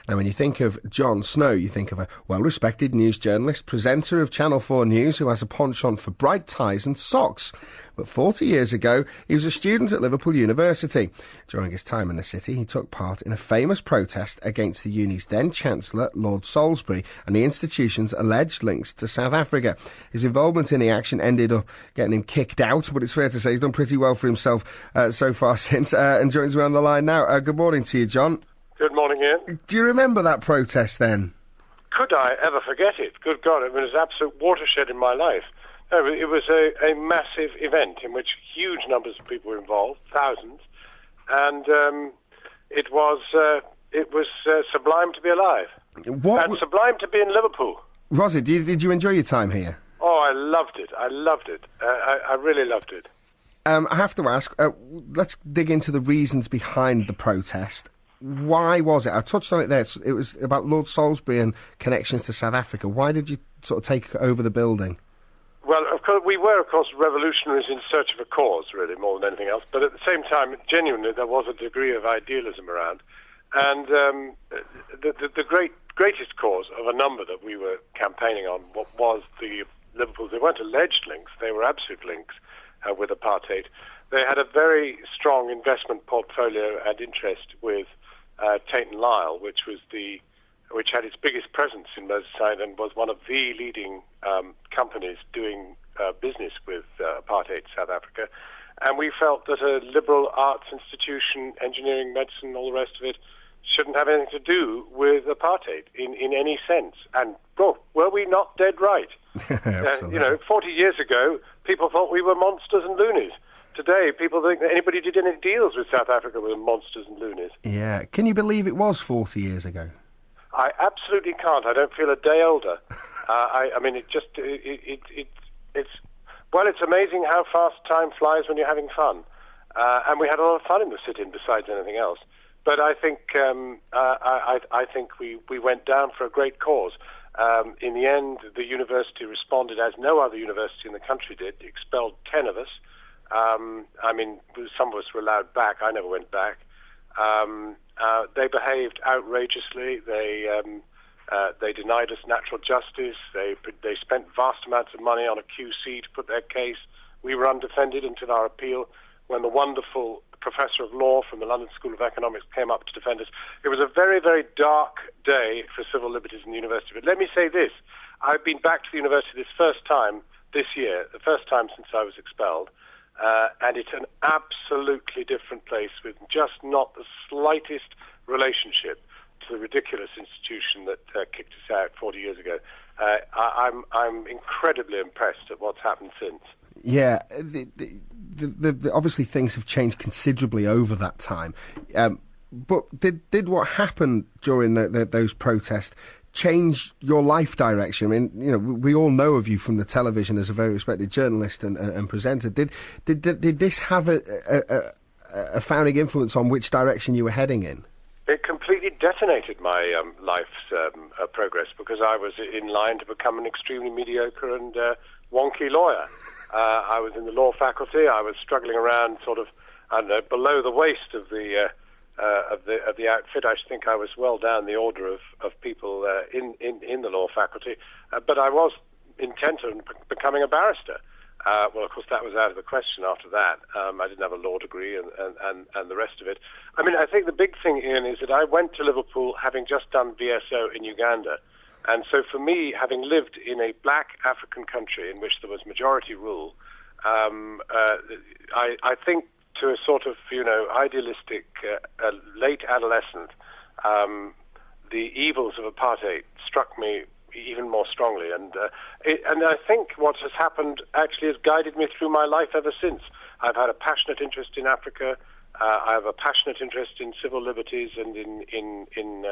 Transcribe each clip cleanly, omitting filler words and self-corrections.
Now, when you think of Jon Snow, you think of a well-respected news journalist, presenter of Channel 4 News, who has a penchant for bright ties and socks. But 40 years ago, he was a student at Liverpool University. During his time in the city, he took part in a famous protest against the uni's then-Chancellor, Lord Salisbury, and the institution's alleged links to South Africa. His involvement in the action ended up getting him kicked out, but it's fair to say he's done pretty well for himself so far since, and joins me on the line now. Good morning to you, John. Good morning, Ian. Do you remember that protest then? Could I ever forget it? Good God, it was an absolute watershed in my life. No, it was a massive event in which huge numbers of people were involved, thousands, and it was sublime to be alive. And sublime to be in Liverpool. Was it? Did you enjoy your time here? Oh, I loved it. I really loved it. I have to ask, let's dig into the reasons behind the protest. Why was it? I touched on it there. It was about Lord Salisbury and connections to South Africa. Why did you sort of take over the building? Well, of course, we were, revolutionaries in search of a cause, really, more than anything else. But at the same time, genuinely, there was a degree of idealism around. And the greatest cause of a number that we were campaigning on was the Liverpool. They weren't alleged links; they were absolute links with apartheid. They had a very strong investment portfolio and interest with Tate and Lyle, which had its biggest presence in Merseyside and was one of the leading companies doing business with apartheid South Africa. And we felt that a liberal arts institution, engineering, medicine, all the rest of it, shouldn't have anything to do with apartheid in any sense. And, were we not dead right? 40 years ago, people thought we were monsters and loonies. Today, people think that anybody who did any deals with South Africa were monsters and loonies. Yeah. Can you believe it was 40 years ago? I absolutely can't. I don't feel a day older. It's amazing how fast time flies when you're having fun. And we had a lot of fun in the sit-in besides anything else. But I think I think we went down for a great cause. In the end, the university responded as no other university in the country did, expelled 10 of us. Some of us were allowed back. I never went back. They behaved outrageously. They denied us natural justice. They spent vast amounts of money on a QC to put their case. We were undefended until our appeal, when the wonderful professor of law from the London School of Economics came up to defend us. It was a very, very dark day for civil liberties in the university. But let me say this. I've been back to the university this first time this year, the first time since I was expelled. And it's an absolutely different place with just not the slightest relationship to the ridiculous institution that kicked us out 40 years ago. I'm incredibly impressed at what's happened since. Yeah, obviously things have changed considerably over that time. But did what happened during those protests change your life direction? I mean, we all know of you from the television as a very respected journalist and presenter. Did this have a founding influence on which direction you were heading in? It completely detonated my life's progress, because I was in line to become an extremely mediocre and wonky lawyer. I was in the law faculty. I was struggling around below the waist of the outfit. I think I was well down the order of people in the law faculty, but I was intent on becoming a barrister. Well, of course, that was out of the question after that. I didn't have a law degree and the rest of it. I think the big thing, Ian, is that I went to Liverpool having just done VSO in Uganda. And so for me, having lived in a black African country in which there was majority rule, I think to a sort of, idealistic late adolescent, the evils of apartheid struck me even more strongly. And I think what has happened actually has guided me through my life ever since. I've had a passionate interest in Africa. I have a passionate interest in civil liberties and in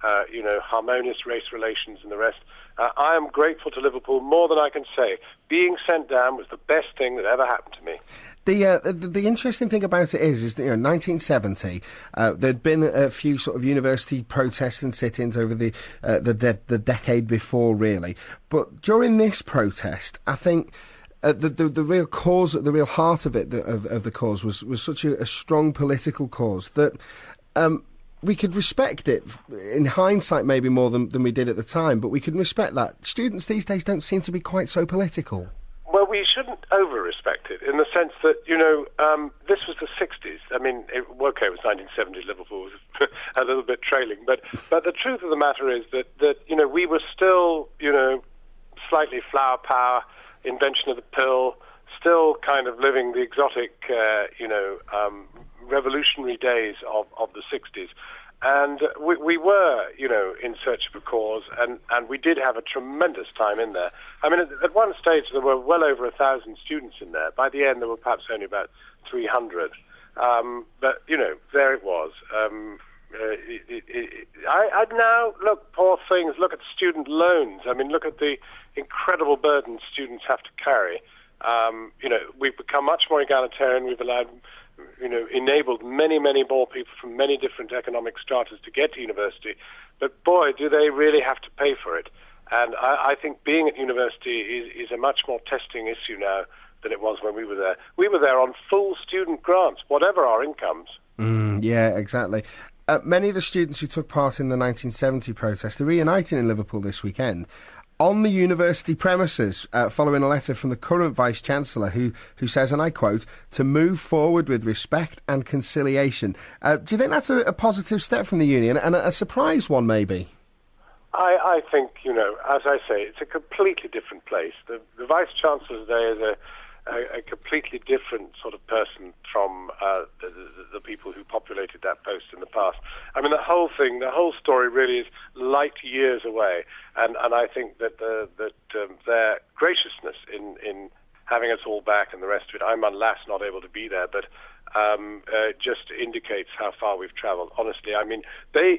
harmonious race relations and the rest. I am grateful to Liverpool more than I can say. Being sent down was the best thing that ever happened to me. The interesting thing about it is that, 1970, there'd been a few sort of university protests and sit-ins over the decade before, really. But during this protest, I think the real cause, the real heart of it, of the cause, was such a strong political cause that we could respect it in hindsight, maybe more than we did at the time, but we can respect that. Students these days don't seem to be quite so political. Well, we shouldn't over-respect it in the sense that, this was the 60s. I mean, it was 1970, Liverpool was a little bit trailing. But the truth of the matter is that we were still, slightly flower power, invention of the pill, still kind of living the exotic, revolutionary days of the 60s. And we were, in search of a cause, and we did have a tremendous time in there. I mean, at one stage there were well over 1,000 students in there. By the end there were perhaps only about 300. But, there it was. I'd now, look, poor things, look at student loans. I mean, look at the incredible burden students have to carry. We've become much more egalitarian. We've allowed... enabled many, many more people from many different economic stratas to get to university. But boy, do they really have to pay for it. And I think being at university is a much more testing issue now than it was when we were there. We were there on full student grants, whatever our incomes. Yeah, exactly. Many of the students who took part in the 1970 protest are reuniting in Liverpool this weekend on the university premises, following a letter from the current Vice-Chancellor who says, and I quote, to move forward with respect and conciliation. Do you think that's a positive step from the union, and a surprise one, maybe? I think, as I say, it's a completely different place. The Vice-Chancellor today is a completely different sort of person from the people who populated that post in the past. I mean, the whole story really is light years away, and I think that their graciousness in having us all back and the rest of it, I'm alas not able to be there, but just indicates how far we've travelled. Honestly, I mean,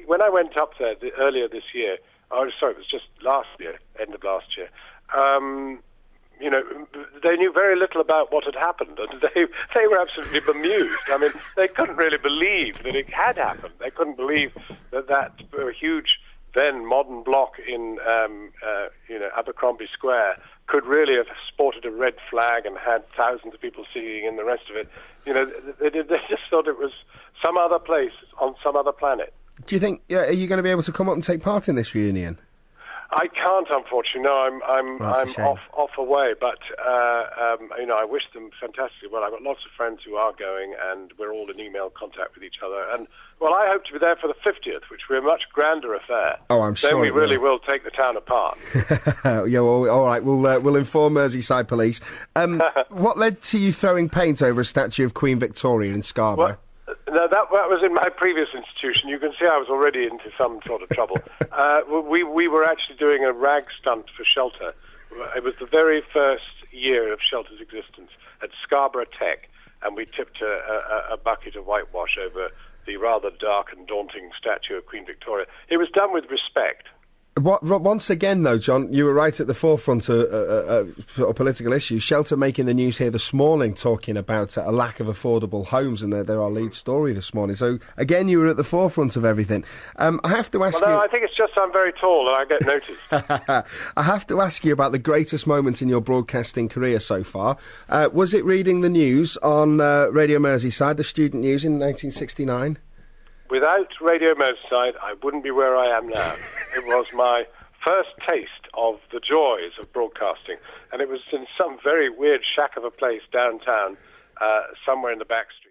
when I went up there earlier this year, it was just last year, end of last year, they knew very little about what had happened, and they were absolutely bemused. I mean, they couldn't really believe that it had happened. They couldn't believe that huge, then modern block in, Abercrombie Square could really have sported a red flag and had thousands of people singing and the rest of it. They just thought it was some other place on some other planet. Do you think, are you going to be able to come up and take part in this reunion? I can't, unfortunately. No, I'm off away. But I wish them fantastic well. I've got lots of friends who are going, and we're all in email contact with each other. And well, I hope to be there for the 50th, which will be a much grander affair. Oh, I'm sorry. Then we really will take the town apart. Yeah, well, all right. We'll inform Merseyside Police. What led to you throwing paint over a statue of Queen Victoria in Scarborough? Well, no, that was in my previous institution. You can see I was already into some sort of trouble. We were actually doing a rag stunt for Shelter. It was the very first year of Shelter's existence at Scarborough Tech, and we tipped a bucket of whitewash over the rather dark and daunting statue of Queen Victoria. It was done with respect. Once again, though, John, you were right at the forefront of political issues. Shelter making the news here this morning, talking about a lack of affordable homes, and they're our lead story this morning. So, again, you were at the forefront of everything. I have to ask you... I think it's just I'm very tall and I get noticed. I have to ask you about the greatest moment in your broadcasting career so far. Was it reading the news on Radio Merseyside, the student news in 1969? Without Radio Merseyside, I wouldn't be where I am now. It was my first taste of the joys of broadcasting, and it was in some very weird shack of a place downtown, somewhere in the back street.